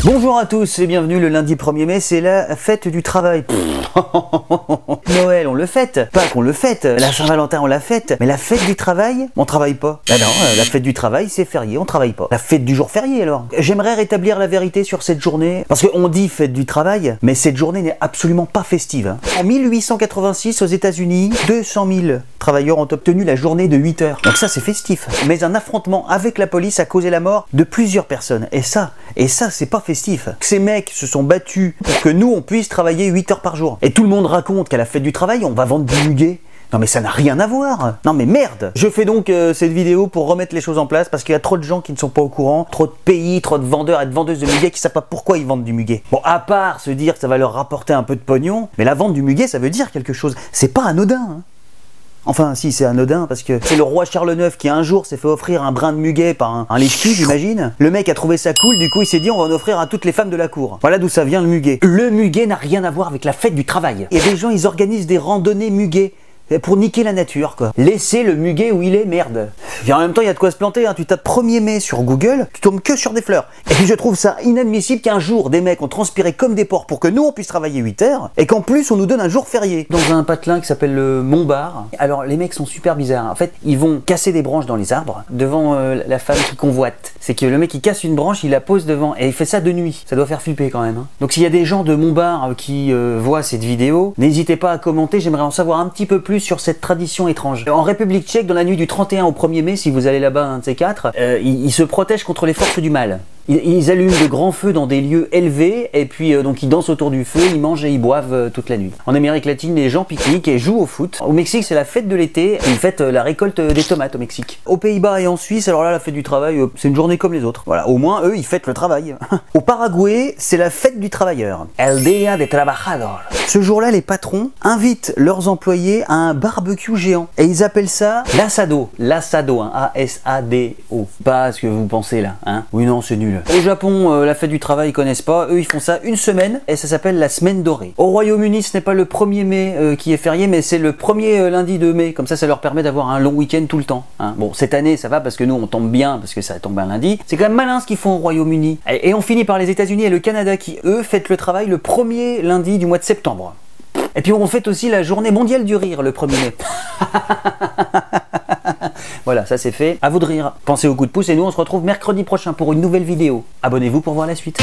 Bonjour à tous et bienvenue le lundi 1er mai, c'est la fête du travail. Noël on le fête, Pâques on le fête, la Saint-Valentin on la fête, mais la fête du travail, on travaille pas. Bah non, la fête du travail c'est férié, on travaille pas. La fête du jour férié alors. J'aimerais rétablir la vérité sur cette journée, parce qu'on dit fête du travail, mais cette journée n'est absolument pas festive. En 1886 aux États-Unis, 200 000 travailleurs ont obtenu la journée de 8 heures. Donc ça c'est festif. Mais un affrontement avec la police a causé la mort de plusieurs personnes. Et ça c'est pas festif. Ces mecs se sont battus pour que nous on puisse travailler 8 heures par jour. Et tout le monde raconte qu'à la fête du travail on va vendre du muguet. Non mais ça n'a rien à voir. Non mais merde. Je fais donc cette vidéo pour remettre les choses en place parce qu'il y a trop de gens qui ne sont pas au courant, trop de pays, trop de vendeurs et de vendeuses de muguet qui savent pas pourquoi ils vendent du muguet. Bon, à part se dire que ça va leur rapporter un peu de pognon, mais la vente du muguet ça veut dire quelque chose. C'est pas anodin. Hein. Enfin, si, c'est anodin, parce que c'est le roi Charles IX qui un jour s'est fait offrir un brin de muguet par un lèche-cul, j'imagine. Le mec a trouvé ça cool, du coup il s'est dit on va en offrir à toutes les femmes de la cour. Voilà d'où ça vient le muguet. Le muguet n'a rien à voir avec la fête du travail. Et les gens, ils organisent des randonnées muguet. Pour niquer la nature, quoi. Laissez le muguet où il est, merde. Et en même temps, il y a de quoi se planter, hein. Tu tapes 1er mai sur Google, tu tombes que sur des fleurs. Et puis je trouve ça inadmissible qu'un jour, des mecs ont transpiré comme des porcs pour que nous, on puisse travailler 8 heures, et qu'en plus, on nous donne un jour férié. Dans un patelin qui s'appelle le Montbar. Alors, les mecs sont super bizarres. En fait, ils vont casser des branches dans les arbres, devant la femme qui convoite. C'est que le mec, il casse une branche, il la pose devant, et il fait ça de nuit. Ça doit faire flipper quand même, hein. Donc s'il y a des gens de Montbar qui voient cette vidéo, n'hésitez pas à commenter, j'aimerais en savoir un petit peu plus sur cette tradition étrange. En République tchèque, dans la nuit du 31 au 1er mai, si vous allez là-bas, un de ces quatre, ils se protègent contre les forces du mal. Ils allument de grands feux dans des lieux élevés et puis donc ils dansent autour du feu, ils mangent et ils boivent toute la nuit. En Amérique latine, les gens pique-niquent et jouent au foot. Au Mexique, c'est la fête de l'été, ils fêtent la récolte des tomates au Mexique. Aux Pays-Bas et en Suisse, alors là, la fête du travail, c'est une journée comme les autres. Voilà, au moins, eux, ils fêtent le travail. Au Paraguay, c'est la fête du travailleur. El Día de Trabajador. Ce jour-là, les patrons invitent leurs employés à un barbecue géant. Et ils appellent ça l'asado. L'asado, hein, A-S-A-D-O. Pas ce que vous pensez là, hein. Oui, non, c'est nul. Au Japon, la fête du travail, ils connaissent pas. Eux, ils font ça une semaine et ça s'appelle la semaine dorée. Au Royaume-Uni, ce n'est pas le 1er mai qui est férié, mais c'est le premier lundi de mai. Comme ça leur permet d'avoir un long week-end tout le temps. Hein. Bon, cette année, ça va parce que nous, on tombe bien, parce que ça tombe un lundi. C'est quand même malin ce qu'ils font au Royaume-Uni. Et on finit par les États-Unis et le Canada qui, eux, fêtent le travail le premier lundi du mois de septembre. Et puis on fête aussi la journée mondiale du rire le 1er mai. Voilà, ça c'est fait. À vous de rire. Pensez au coup de pouce et nous on se retrouve mercredi prochain pour une nouvelle vidéo. Abonnez-vous pour voir la suite.